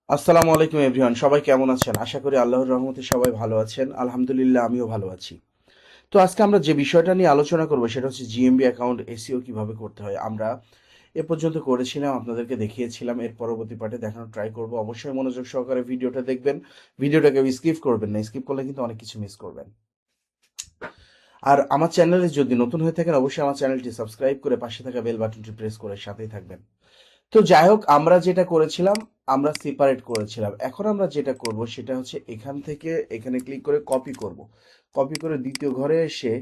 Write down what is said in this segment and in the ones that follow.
আসসালামু আলাইকুম এভরিওয়ান, সবাই কেমন আছেন? আশা করি আল্লাহর রহমতে সবাই ভালো আছেন। আলহামদুলিল্লাহ, আমিও ভালো আছি। তো আজকে আমরা যে বিষয়টা নিয়ে আলোচনা করব সেটা হচ্ছে জিএমবি অ্যাকাউন্ট এসইও কিভাবে করতে হয়। আমরা এ পর্যন্ত করেছিলাম, আপনাদেরকে দেখিয়েছিলাম। এর পরবর্তী পার্টে দেখানোর ট্রাই করব। অবশ্যই মনোযোগ সহকারে ভিডিওটা দেখবেন। ভিডিওটাকে স্কিপ করবেন না, স্কিপ করলে কিন্তু অনেক কিছু মিস করবেন। আর আমার চ্যানেলে যদি নতুন হয়ে থাকেন, অবশ্যই আমার চ্যানেলটি সাবস্ক্রাইব করে পাশে থাকা বেল বাটনটি প্রেস করে সাথেই থাকবেন। তো যাই হোক, আমরা যেটা করেছিলাম, আমরা সেপারেট করেছিলাম। এখন আমরা যেটা করব সেটা হচ্ছে এখান থেকে এখানে ক্লিক করে কপি করব। কপি করে দ্বিতীয় ঘরে এসে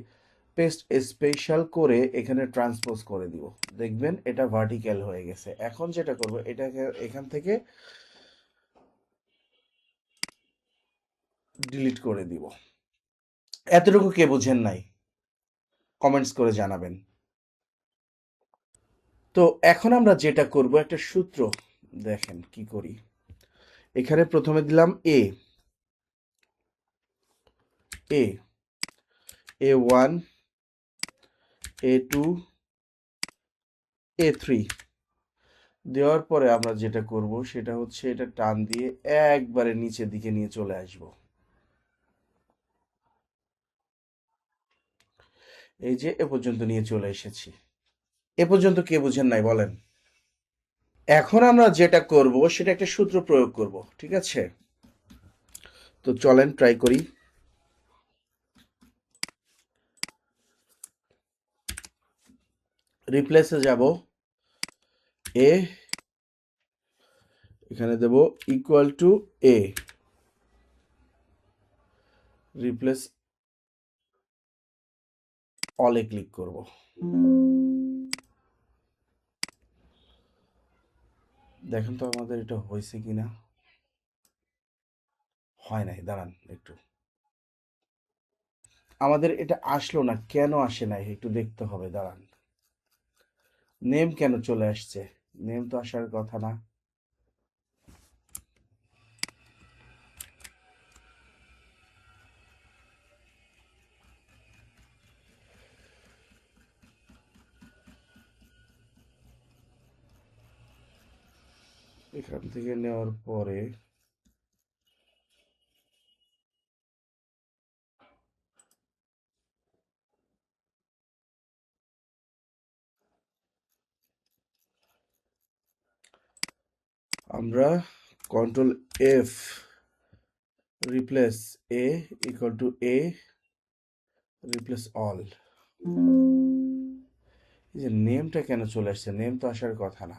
পেস্ট স্পেশাল করে এখানে ট্রান্সপোজ করে দিব। দেখবেন এটা ভার্টিক্যাল হয়ে গেছে। এখন যেটা করব, এটাকে এখান থেকে ডিলিট করে দিব। এতটুকু কে বুঝেন নাই? কমেন্টস করে জানাবেন। তো এখন আমরা যেটা করব, একটা সূত্র দেখেন কি করি। এখানে প্রথমে দিলাম এ এ A1, A2, A3 দেওয়ার পরে আমরা যেটা করব সেটা হচ্ছে এটা টান দিয়ে একবারে নিচের দিকে নিয়ে চলে আসব। এই যে এ পর্যন্ত নিয়ে চলে এসেছি। এ পর্যন্ত কে বুঝেন নাই বলেন? এখন আমরা যেটা করব সেটা একটা সূত্র প্রয়োগ করব, ঠিক আছে? তো চলেন ট্রাই করি। রিপ্লেসে যাব। এ এখানে দেব ইকুয়াল টু এ। রিপ্লেস অলে ক্লিক করব। দেখেন তো আমাদের এটা হয়েছে কিনা। হয় নাই, দাঁড়ান একটু। আমাদের এটা আসলো না, কেন আসে নাই একটু দেখতে হবে, দাঁড়ান। নেম কেন চলে আসছে? নেম তো আসার কথা না। এখান থেকে নেওয়ার পরে আমরা control F, replace A equal to A, replace all. এই যে নেমটা কেন চলে আসছে? নেম তো আসার কথা না।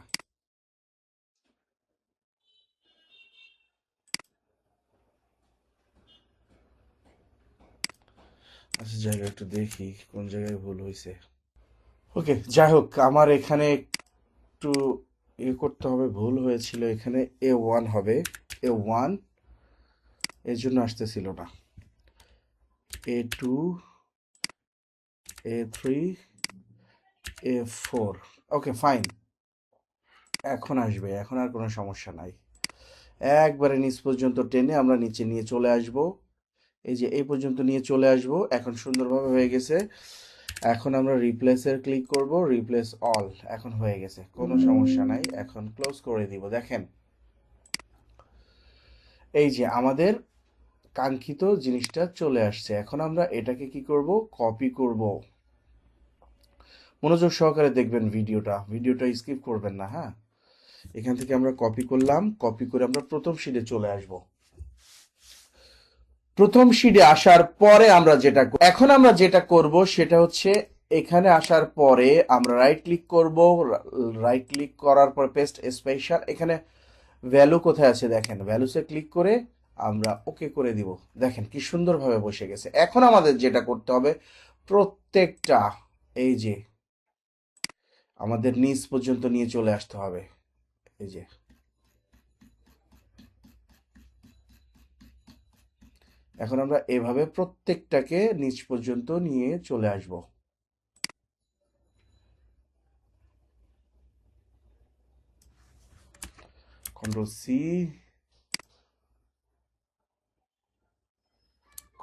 আচ্ছা, জায়গা একটু দেখি কোন জায়গায় ভুল হয়েছে। ওকে, যাই হোক, আমার এখানে একটু করতে হবে। ভুল হয়েছিল, এখানে A1 হবে। A1 এর জন্য আসতেছিল না। A2, A3, A4। Okay fine, এখন আসবে। এখন আর কোনো সমস্যা নাই। একবারে নিচ পর্যন্ত টেনে আমরা নিচে নিয়ে চলে আসব। এই যে এই পর্যন্ত নিয়ে চলে আসব। এখন সুন্দরভাবে হয়ে গেছে। এখন আমরা রিপ্লেসের ক্লিক করব, রিপ্লেস অল। এখন হয়ে গেছে, কোনো সমস্যা নাই। এখন ক্লোজ করে দিব। দেখেন, এই যে আমাদের কাঙ্ক্ষিত জিনিসটা চলে আসছে। এখন আমরা এটাকে কি করব? কপি করব। মনোযোগ সহকারে দেখবেন ভিডিওটা, ভিডিওটা স্কিপ করবেন না, হ্যাঁ? এখান থেকে আমরা কপি করলাম, কপি করে আমরা প্রথম শিটে চলে আসব। প্রথম শিটে আসার পরে আমরা যেটা এখন আমরা যেটা করব সেটা হচ্ছে এখানে আসার পরে আমরা রাইট ক্লিক করব। রাইট ক্লিক করার পর পেস্ট স্পেশাল, এখানে ভ্যালু কোথায় আছে দেখেন, ভ্যালুসে ক্লিক করে আমরা ওকে করে দিব। দেখেন কি সুন্দরভাবে বসে গেছে। এখন আমাদের যেটা করতে হবে, প্রত্যেকটা এই যে আমাদের নিচ পর্যন্ত নিয়ে চলে আসতে হবে। এই যে এখন আমরা এভাবে প্রত্যেকটাকে নিচ পর্যন্ত নিয়ে চলে আসব। Control C,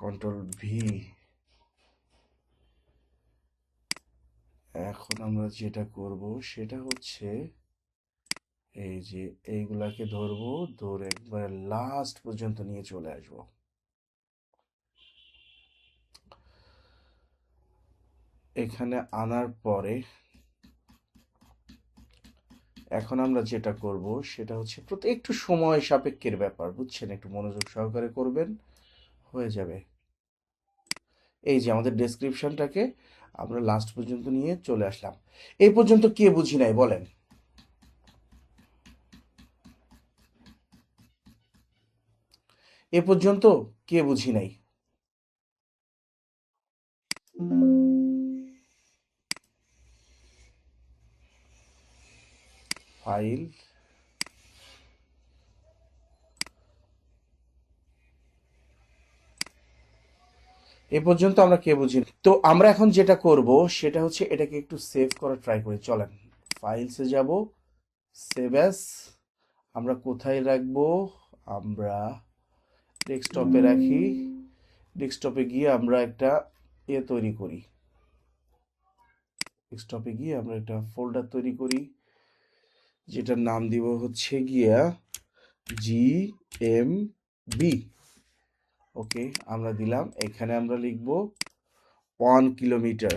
control V. এখন আমরা যেটা করব সেটা হচ্ছে এই যে এইগুলাকে ধরবো, ধরে একবার লাস্ট পর্যন্ত নিয়ে চলে আসবো। এখানে আনার পরে এখন আমরা যেটা করব সেটা হচ্ছে একটু সময় সাপেক্ষের ব্যাপার, বুঝছেন, একটু মনোযোগ সহকারে করবেন, হয়ে যাবে। এই যে আমাদের ডেসক্রিপশনটাকে আমরা লাস্ট পর্যন্ত নিয়ে চলে আসলাম। এই পর্যন্ত কে বুঝি নাই বলেন? এ পর্যন্ত কে বুঝি নাই? ফাইল, এ পর্যন্ত আমরা কে বুঝি নাই। তো আমরা এখন যেটা করব সেটা হচ্ছে এটাকে একটু সেভ করার ট্রাই করি, চলেন। ফাইলসে যাব, সেভ অ্যাজ, আমরা কোথায় রাখবো? আমরা ডেস্কটপে রাখি। ডেস্কটপে গিয়ে আমরা একটা তৈরি করি, ডেস্কটপে গিয়ে আমরা একটা ফোল্ডার তৈরি করি, যেটার নাম দিব হচ্ছে গিয়া GMB। ওকে, আমরা দিলাম। এখানে আমরা লিখব 1 কিলোমিটার,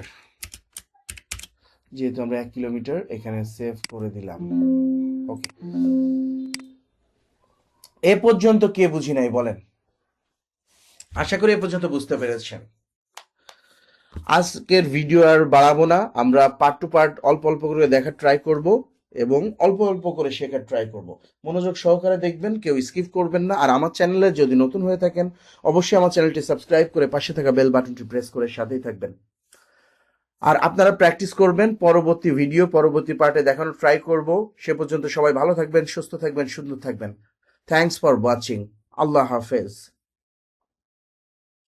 যেহেতু আমরা 1 কিলোমিটার, এখানে সেভ করে দিলাম। ওকে, এ পর্যন্ত কে বুঝি নাই বলেন? আশা করি এ পর্যন্ত বুঝতে পেরেছেন। আজকের ভিডিও আর বাড়াবো না, আমরা পার্ট টু পার্ট অল্প অল্প করে দেখার ট্রাই করব এবং অল্প অল্প করে শেখার ট্রাই করব। মনোযোগ সহকারে দেখবেন, কেউ স্কিপ করবেন না। আর আমার চ্যানেলে যদি নতুন হয়ে থাকেন, অবশ্যই আমার চ্যানেলটি সাবস্ক্রাইব করে পাশে থাকা বেল বাটনটি প্রেস করে সাথেই থাকবেন। আর আপনারা প্র্যাকটিস করবেন, পরবর্তী ভিডিও পরবর্তী পার্টে দেখানোর ট্রাই করব। সে পর্যন্ত সবাই ভালো থাকবেন, সুস্থ থাকবেন, সুন্দর থাকবেন। Thanks for watching. আল্লাহ হাফেজ।